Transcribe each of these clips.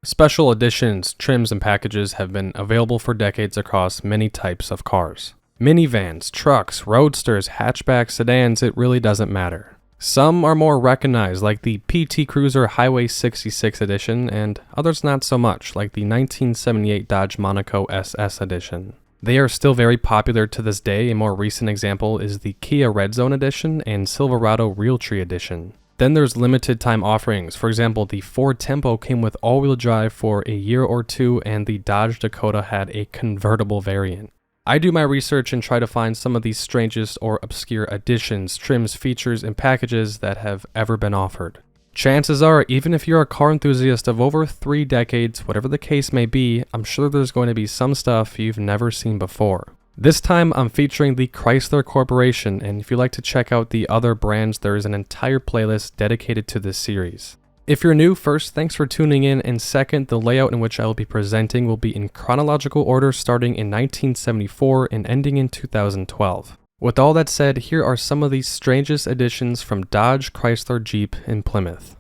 Special editions, trims, and packages have been available for decades across many types of cars. Minivans, trucks, roadsters, hatchbacks, sedans, it really doesn't matter. Some are more recognized, like the PT Cruiser Highway 66 edition, and others not so much, like the 1978 Dodge Monaco SS edition. They are still very popular to this day. A more recent example is the Kia Red Zone edition and Silverado Realtree edition. Then there's limited time offerings. For example, the Ford Tempo came with all-wheel drive for a year or two, and the Dodge Dakota had a convertible variant. I do my research and try to find some of the strangest or obscure additions, trims, features, and packages that have ever been offered. Chances are, even if you're a car enthusiast of over 3 decades, whatever the case may be, I'm sure there's going to be some stuff you've never seen before. This time, I'm featuring the Chrysler Corporation, and if you'd like to check out the other brands, there is an entire playlist dedicated to this series. If you're new, first, thanks for tuning in, and second, the layout in which I will be presenting will be in chronological order starting in 1974 and ending in 2012. With all that said, here are some of the strangest additions from Dodge, Chrysler, Jeep, and Plymouth.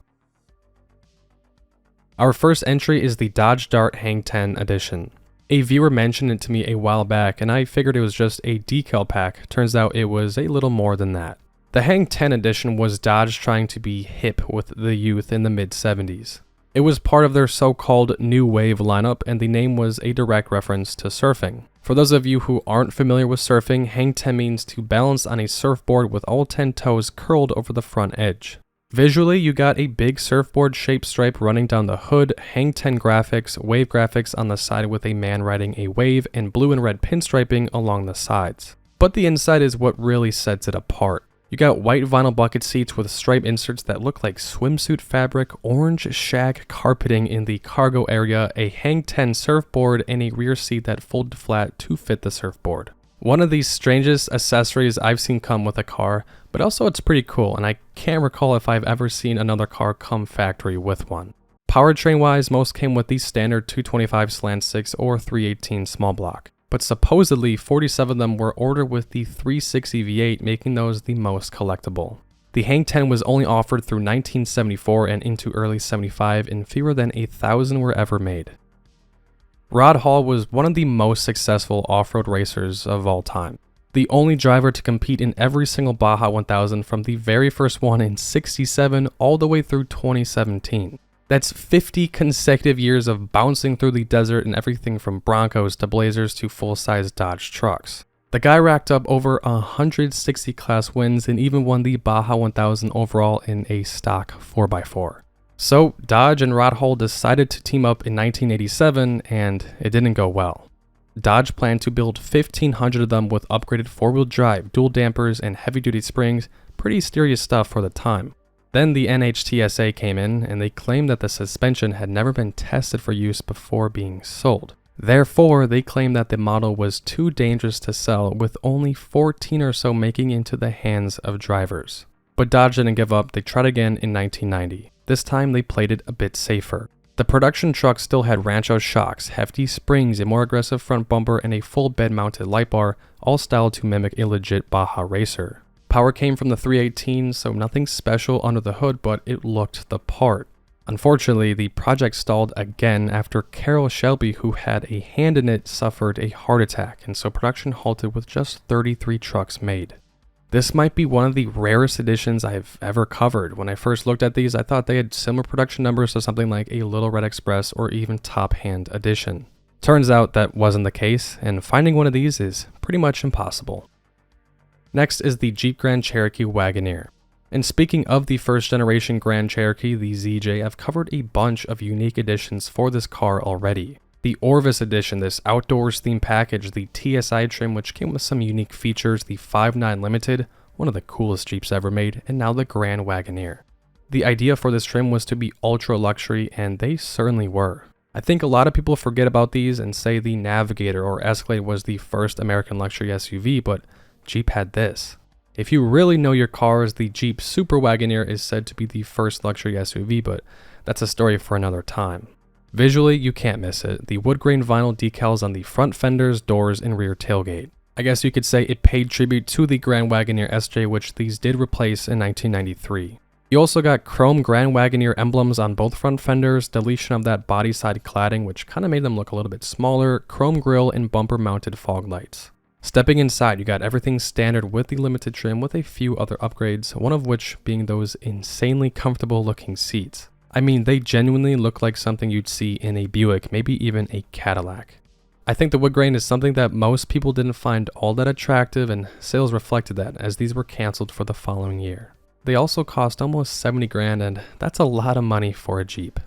Our first entry is the Dodge Dart Hang 10 edition. A viewer mentioned it to me a while back, and I figured it was just a decal pack. Turns out it was a little more than that. The Hang 10 edition was Dodge trying to be hip with the youth in the mid-70s. It was part of their so-called New Wave lineup, and the name was a direct reference to surfing. For those of you who aren't familiar with surfing, Hang 10 means to balance on a surfboard with all 10 toes curled over the front edge. Visually, you got a big surfboard-shaped stripe running down the hood, Hang 10 graphics, wave graphics on the side with a man riding a wave, and blue and red pinstriping along the sides. But the inside is what really sets it apart. You got white vinyl bucket seats with stripe inserts that look like swimsuit fabric, orange shag carpeting in the cargo area, a Hang 10 surfboard, and a rear seat that folded flat to fit the surfboard. One of the strangest accessories I've seen come with a car, but also it's pretty cool, and I can't recall if I've ever seen another car come factory with one. Powertrain-wise, most came with the standard 225/6 or 318 small block, but supposedly 47 of them were ordered with the 360 V8, making those the most collectible. The Hang 10 was only offered through 1974 and into early 75, and fewer than 1,000 were ever made. Rod Hall was one of the most successful off-road racers of all time. The only driver to compete in every single Baja 1000 from the very first one in '67 all the way through 2017. That's 50 consecutive years of bouncing through the desert in everything from Broncos to Blazers to full-size Dodge trucks. The guy racked up over 160 class wins and even won the Baja 1000 overall in a stock 4x4. So Dodge and Rod Hall decided to team up in 1987, and it didn't go well. Dodge planned to build 1,500 of them with upgraded 4-wheel drive, dual dampers, and heavy-duty springs, pretty serious stuff for the time. Then the NHTSA came in, and they claimed that the suspension had never been tested for use before being sold. Therefore, they claimed that the model was too dangerous to sell, with only 14 or so making it into the hands of drivers. But Dodge didn't give up. They tried again in 1990. This time they played it a bit safer. The production truck still had Rancho shocks, hefty springs, a more aggressive front bumper, and a full bed-mounted light bar, all styled to mimic a legit Baja racer. Power came from the 318, so nothing special under the hood, but it looked the part. Unfortunately, the project stalled again after Carroll Shelby, who had a hand in it, suffered a heart attack, and so production halted with just 33 trucks made. This might be one of the rarest editions I've ever covered. When I first looked at these, I thought they had similar production numbers to something like a Little Red Express or even Top Hand edition. Turns out that wasn't the case, and finding one of these is pretty much impossible. Next is the Jeep Grand Cherokee Wagoneer. And speaking of the first generation Grand Cherokee, the ZJ, I've covered a bunch of unique editions for this car already. The Orvis edition, this outdoors themed package, the TSI trim which came with some unique features, the 5.9 Limited, one of the coolest Jeeps ever made, and now the Grand Wagoneer. The idea for this trim was to be ultra luxury, and they certainly were. I think a lot of people forget about these and say the Navigator or Escalade was the first American luxury SUV, but Jeep had this. If you really know your cars, the Jeep Super Wagoneer is said to be the first luxury SUV, but that's a story for another time. Visually, you can't miss it. The wood grain vinyl decals on the front fenders, doors, and rear tailgate. I guess you could say it paid tribute to the Grand Wagoneer SJ, which these did replace in 1993. You also got chrome Grand Wagoneer emblems on both front fenders, deletion of that body side cladding which kind of made them look a little bit smaller, chrome grille, and bumper mounted fog lights. Stepping inside, you got everything standard with the limited trim with a few other upgrades, one of which being those insanely comfortable looking seats. I mean, they genuinely look like something you'd see in a Buick, maybe even a Cadillac. I think the wood grain is something that most people didn't find all that attractive, and sales reflected that as these were canceled for the following year. They also cost almost 70 grand, and that's a lot of money for a Jeep.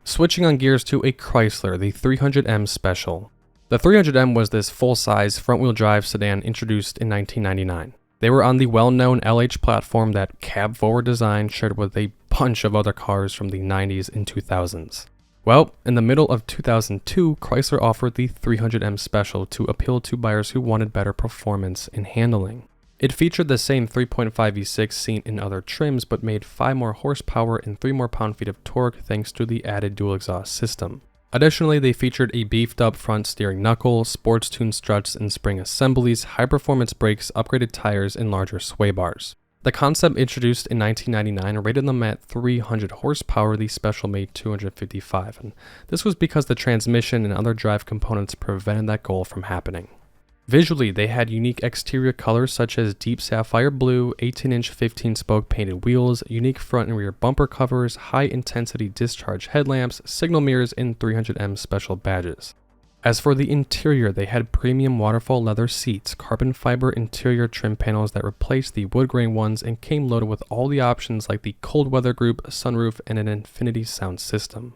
Switching on gears to a Chrysler, the 300M Special. The 300M was this full-size front-wheel drive sedan introduced in 1999. They were on the well-known LH platform that cab-forward design shared with a bunch of other cars from the 90s and 2000s. Well, in the middle of 2002, Chrysler offered the 300M Special to appeal to buyers who wanted better performance and handling. It featured the same 3.5 V6 seen in other trims, but made 5 more horsepower and 3 more pound-feet of torque thanks to the added dual exhaust system. Additionally, they featured a beefed-up front steering knuckle, sports-tuned struts and spring assemblies, high-performance brakes, upgraded tires, and larger sway bars. The concept introduced in 1999 rated them at 300 horsepower, the Special made 255, and this was because the transmission and other drive components prevented that goal from happening. Visually, they had unique exterior colors such as deep sapphire blue, 18-inch 15-spoke painted wheels, unique front and rear bumper covers, high-intensity discharge headlamps, signal mirrors, and 300M Special badges. As for the interior, they had premium waterfall leather seats, carbon fiber interior trim panels that replaced the wood grain ones, and came loaded with all the options like the cold weather group, sunroof, and an infinity sound system.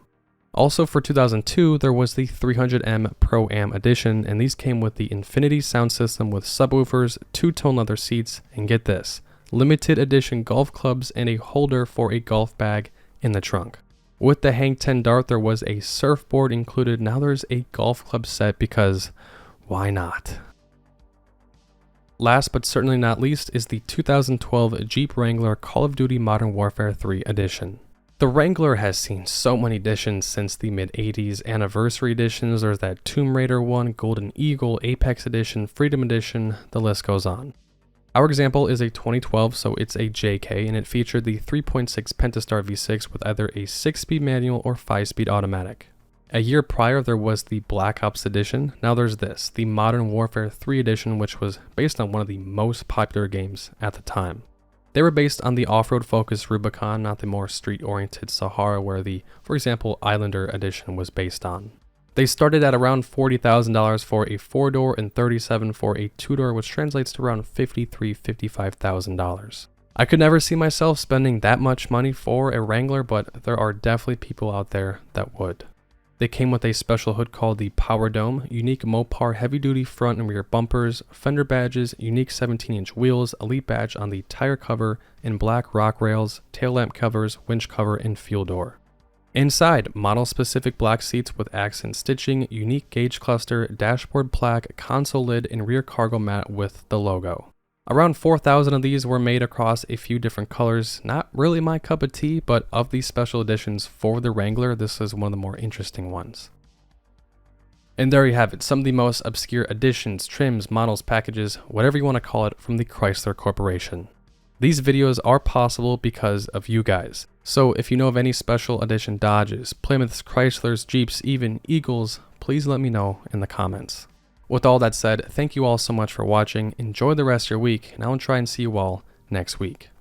Also for 2002, there was the 300M Pro-Am Edition, and these came with the infinity sound system with subwoofers, two-tone leather seats, and get this, limited edition golf clubs and a holder for a golf bag in the trunk. With the Hang 10 Dart, there was a surfboard included. Now there's a golf club set because why not? Last but certainly not least is the 2012 Jeep Wrangler Call of Duty Modern Warfare 3 Edition. The Wrangler has seen so many editions since the mid-80s, anniversary editions, there's that Tomb Raider one, Golden Eagle, Apex Edition, Freedom Edition, the list goes on. Our example is a 2012, so it's a JK, and it featured the 3.6 Pentastar V6 with either a 6-speed manual or 5-speed automatic. A year prior, there was the Black Ops Edition. Now there's this, the Modern Warfare 3 Edition, which was based on one of the most popular games at the time. They were based on the off-road focused Rubicon, not the more street-oriented Sahara where the, for example, Islander Edition was based on. They started at around $40,000 for a 4-door and $37,000 for a 2-door, which translates to around $55,000. I could never see myself spending that much money for a Wrangler, but there are definitely people out there that would. They came with a special hood called the Power Dome, unique Mopar heavy-duty front and rear bumpers, fender badges, unique 17-inch wheels, elite badge on the tire cover, and black rock rails, tail lamp covers, winch cover, and fuel door. Inside, model-specific black seats with accent stitching, unique gauge cluster, dashboard plaque, console lid, and rear cargo mat with the logo. Around 4,000 of these were made across a few different colors. Not really my cup of tea, but of these special editions for the Wrangler, this is one of the more interesting ones. And there you have it, some of the most obscure additions, trims, models, packages, whatever you want to call it, from the Chrysler Corporation. These videos are possible because of you guys. So if you know of any special edition Dodges, Plymouths, Chryslers, Jeeps, even Eagles, please let me know in the comments. With all that said, thank you all so much for watching, enjoy the rest of your week, and I'll try and see you all next week.